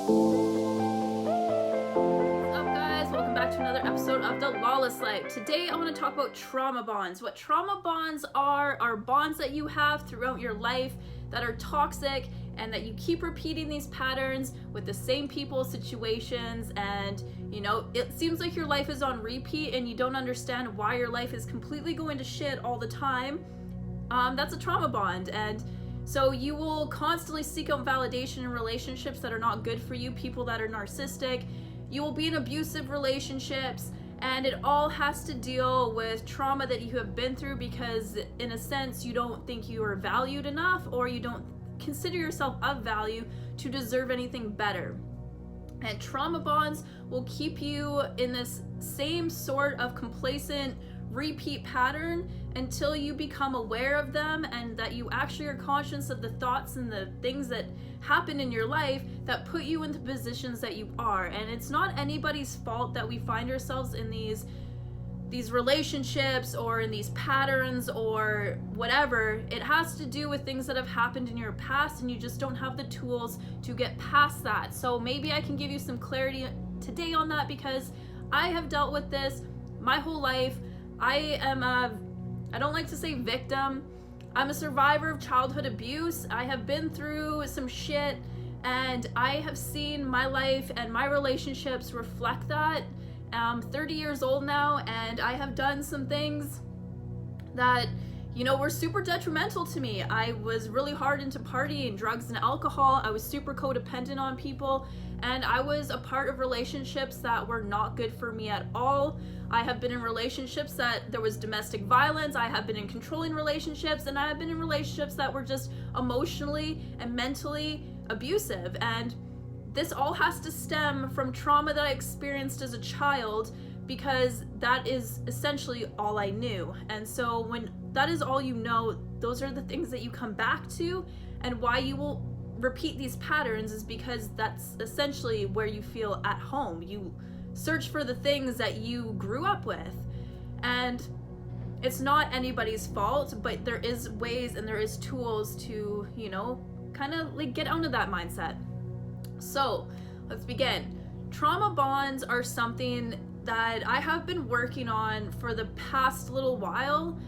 What's up, guys? Welcome back to another episode of The Lawless Life. Today I want to talk about trauma bonds. What trauma bonds are bonds that you have throughout your life that are toxic and that you keep repeating these patterns with the same people, situations, and it seems like your life is on repeat and you don't understand why your life is completely going to shit all the time. That's a trauma bond. And so you will constantly seek out validation in relationships that are not good for you, people that are narcissistic. You will be in abusive relationships, and it all has to deal with trauma that you have been through because, in a sense, you don't think you are valued enough, or you don't consider yourself of value to deserve anything better. And trauma bonds will keep you in this same sort of complacent repeat pattern until you become aware of them and that you actually are conscious of the thoughts and the things that happen in your life that put you into positions that you are. And it's not anybody's fault that we find ourselves in these relationships or in these patterns or whatever. It has to do with things that have happened in your past, and you just don't have the tools to get past that. So maybe I can give you some clarity today on that, because I have dealt with this my whole life. I don't like to say victim. I'm a survivor of childhood abuse. I have been through some shit, and I have seen my life and my relationships reflect that. I'm 30 years old now, and I have done some things that, were super detrimental to me. I was really hard into partying, drugs, and alcohol. I was super codependent on people, and I was a part of relationships that were not good for me at all. I have been in relationships that there was domestic violence. I have been in controlling relationships, and I have been in relationships that were just emotionally and mentally abusive. And this all has to stem from trauma that I experienced as a child, because that is essentially all I knew. And so when that is all you know, those are the things that you come back to, and why you will repeat these patterns is because that's essentially where you feel at home. You search for the things that you grew up with, and it's not anybody's fault, but there is ways and there is tools to, kind of like get out of that mindset. So let's begin. Trauma bonds are something that I have been working on for the past little while,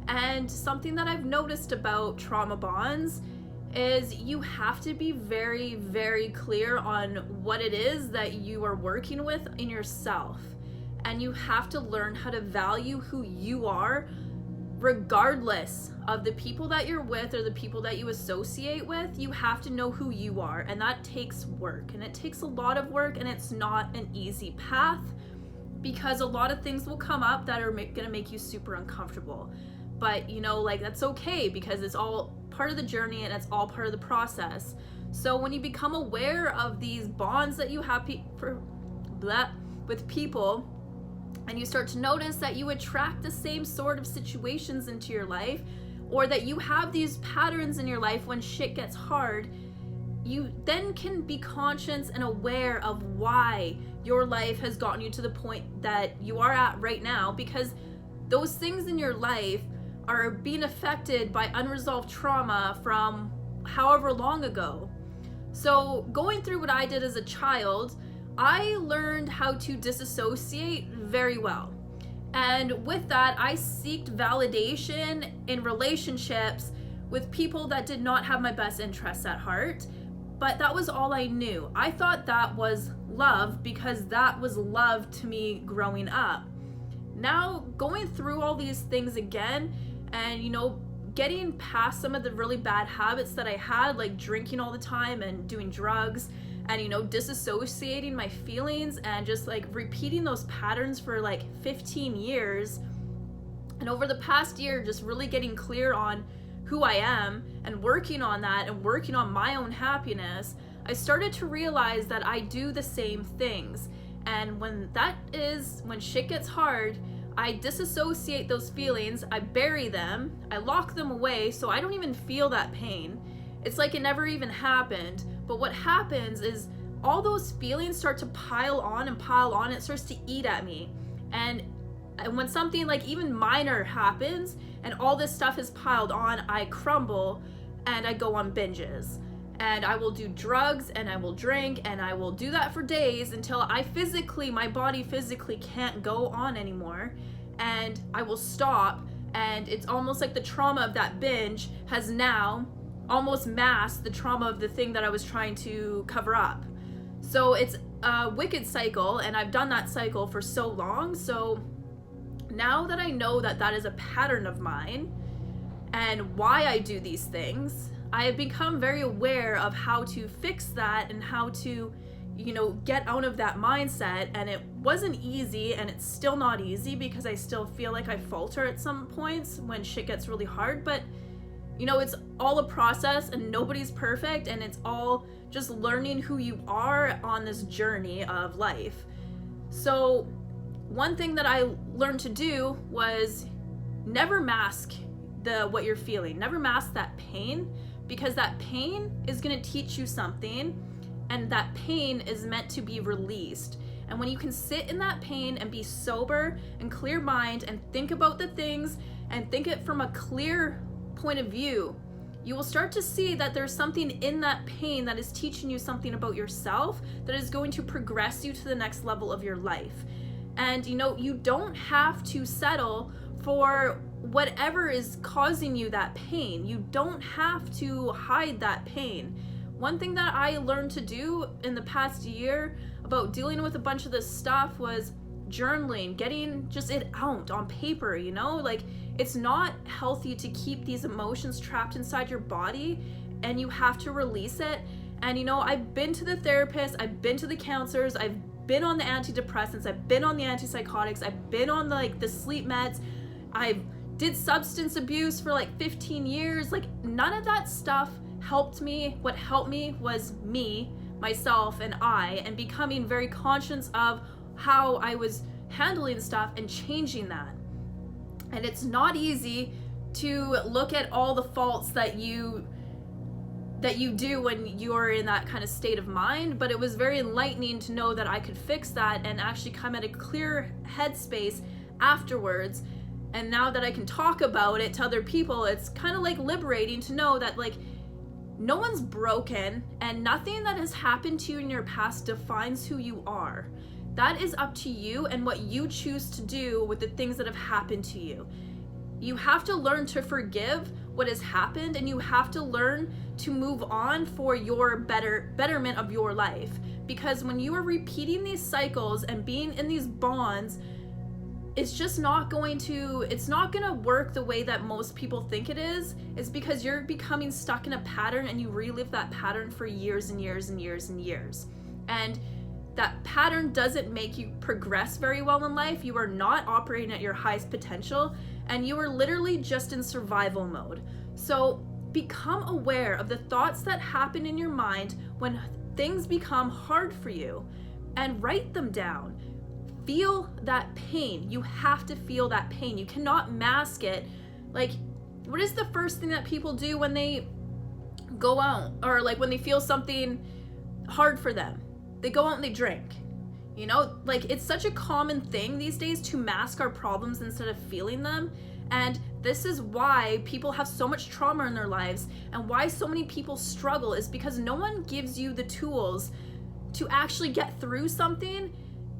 and something that I've noticed about trauma bonds is you have to be very, very clear on what it is that you are working with in yourself. And you have to learn how to value who you are, regardless of the people that you're with or the people that you associate with. You have to know who you are, and that takes work, and it takes a lot of work, and it's not an easy path, because a lot of things will come up that are gonna make you super uncomfortable. But that's okay, because it's all part of the journey and it's all part of the process. So when you become aware of these bonds that you have with people, and you start to notice that you attract the same sort of situations into your life, or that you have these patterns in your life when shit gets hard, you then can be conscious and aware of why your life has gotten you to the point that you are at right now, because those things in your life are being affected by unresolved trauma from however long ago. So going through what I did as a child, I learned how to disassociate very well. And with that, I sought validation in relationships with people that did not have my best interests at heart. But that was all I knew. I thought that was love because that was love to me growing up. Now, going through all these things again, and getting past some of the really bad habits that I had, like drinking all the time and doing drugs, and disassociating my feelings and just like repeating those patterns for like 15 years. And over the past year, just really getting clear on who I am and working on that and working on my own happiness, I started to realize that I do the same things. And when shit gets hard, I disassociate those feelings, I bury them, I lock them away so I don't even feel that pain. It's like it never even happened. But what happens is all those feelings start to pile on, it starts to eat at me. And when something like even minor happens and all this stuff is piled on, I crumble and I go on binges. and I will do drugs and I will drink and I will do that for days until my body physically can't go on anymore, and I will stop. And it's almost like the trauma of that binge has now almost masked the trauma of the thing that I was trying to cover up. So it's a wicked cycle, and I've done that cycle for so long. So now that I know that that is a pattern of mine and why I do these things, I have become very aware of how to fix that and how to, get out of that mindset. And it wasn't easy, and it's still not easy because I still feel like I falter at some points when shit gets really hard. But, it's all a process, and nobody's perfect, and it's all just learning who you are on this journey of life. So one thing that I learned to do was never mask what you're feeling. Never mask that pain, because that pain is going to teach you something, and that pain is meant to be released. And when you can sit in that pain and be sober and clear mind and think about the things and think it from a clear point of view, you will start to see that there's something in that pain that is teaching you something about yourself that is going to progress you to the next level of your life. And you don't have to settle for whatever is causing you that pain. You don't have to hide that pain. One thing that I learned to do in the past year about dealing with a bunch of this stuff was journaling, getting just it out on paper. Like, it's not healthy to keep these emotions trapped inside your body, and you have to release it. And I've been to the therapist, I've been to the counselors, I've been on the antidepressants, I've been on the antipsychotics, I've been on the sleep meds, I did substance abuse for 15 years. None of that stuff helped me. What helped me was me, myself, and becoming very conscious of how I was handling stuff and changing that. And it's not easy to look at all the faults that you do when you're in that kind of state of mind, but it was very enlightening to know that I could fix that and actually come at a clear headspace afterwards. And now that I can talk about it to other people, it's kind of liberating to know that no one's broken, and nothing that has happened to you in your past defines who you are. That is up to you and what you choose to do with the things that have happened to you. You have to learn to forgive what has happened, and you have to learn to move on for your betterment of your life. Because when you are repeating these cycles and being in these bonds, it's not going to work the way that most people think it is. It's because you're becoming stuck in a pattern, and you relive that pattern for years and years and years and years. And that pattern doesn't make you progress very well in life. You are not operating at your highest potential, and you are literally just in survival mode. So become aware of the thoughts that happen in your mind when things become hard for you, and write them down. Feel that pain. You have to feel that pain. You cannot mask it. What is the first thing that people do when they go out, or when they feel something hard for them? They go out and they drink. It's such a common thing these days to mask our problems instead of feeling them. And this is why people have so much trauma in their lives, and why so many people struggle, is because no one gives you the tools to actually get through something.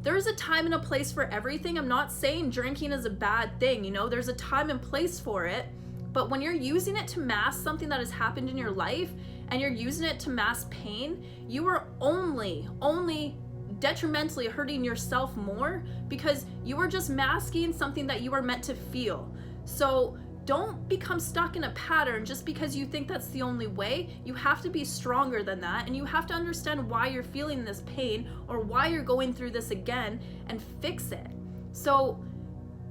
There's a time and a place for everything. I'm not saying drinking is a bad thing, there's a time and place for it. But when you're using it to mask something that has happened in your life, and you're using it to mask pain, you are only detrimentally hurting yourself more, because you are just masking something that you are meant to feel. So don't become stuck in a pattern just because you think that's the only way. You have to be stronger than that, and you have to understand why you're feeling this pain or why you're going through this again, and fix it. So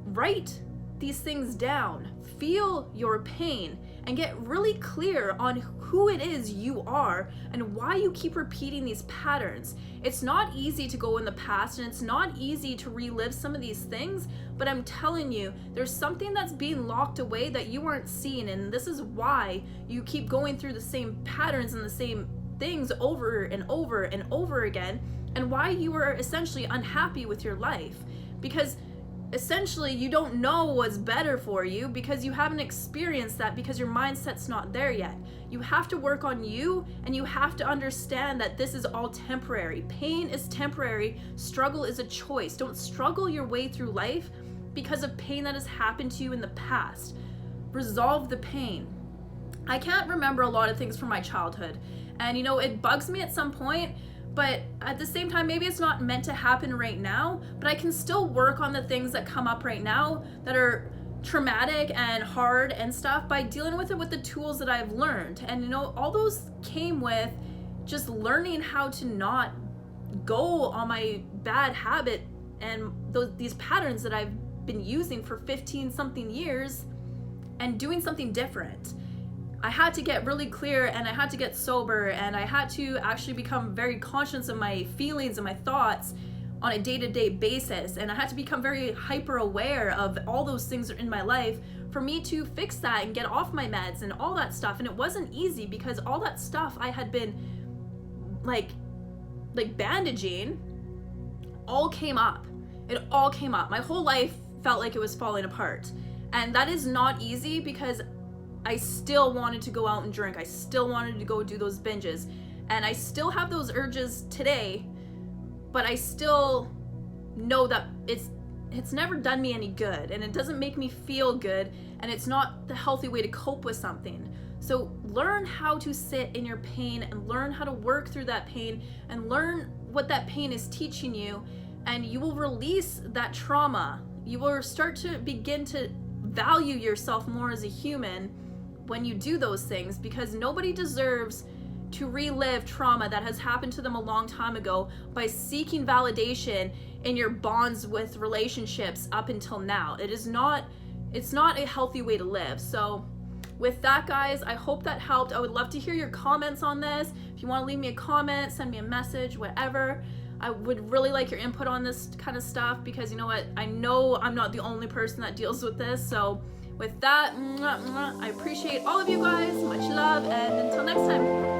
write these things down, feel your pain, and get really clear on who it is you are and why you keep repeating these patterns. It's not easy to go in the past, and it's not easy to relive some of these things, but I'm telling you, there's something that's being locked away that you aren't seeing, and this is why you keep going through the same patterns and the same things over and over and over again, and why you are essentially unhappy with your life. Because essentially you don't know what's better for you because you haven't experienced that, because your mindset's not there yet. You have to work on you, and you have to understand that this is all temporary. Pain is temporary. Struggle is a choice. Don't struggle your way through life because of pain that has happened to you in the past. Resolve the pain. I can't remember a lot of things from my childhood, and it bugs me at some point, but at the same time, maybe it's not meant to happen right now, but I can still work on the things that come up right now that are traumatic and hard and stuff by dealing with it with the tools that I've learned. And all those came with just learning how to not go on my bad habit and these patterns that I've been using for 15 something years, and doing something different. I had to get really clear, and I had to get sober, and I had to actually become very conscious of my feelings and my thoughts on a day-to-day basis, and I had to become very hyper aware of all those things in my life for me to fix that and get off my meds and all that stuff. And it wasn't easy, because all that stuff I had been like bandaging all came up. It all came up. My whole life felt like it was falling apart, and that is not easy, because I still wanted to go out and drink. I still wanted to go do those binges, and I still have those urges today, but I still know that it's never done me any good, and it doesn't make me feel good, and it's not the healthy way to cope with something. So learn how to sit in your pain, and learn how to work through that pain, and learn what that pain is teaching you, and you will release that trauma. You will start to begin to value yourself more as a human when you do those things, because nobody deserves to relive trauma that has happened to them a long time ago by seeking validation in your bonds with relationships up until now. It's not a healthy way to live. So with that, guys, I hope that helped. I would love to hear your comments on this. If you want to leave me a comment, send me a message, whatever. I would really like your input on this kind of stuff, because you know what? I know I'm not the only person that deals with this. So with that, I appreciate all of you guys. Much love, and until next time.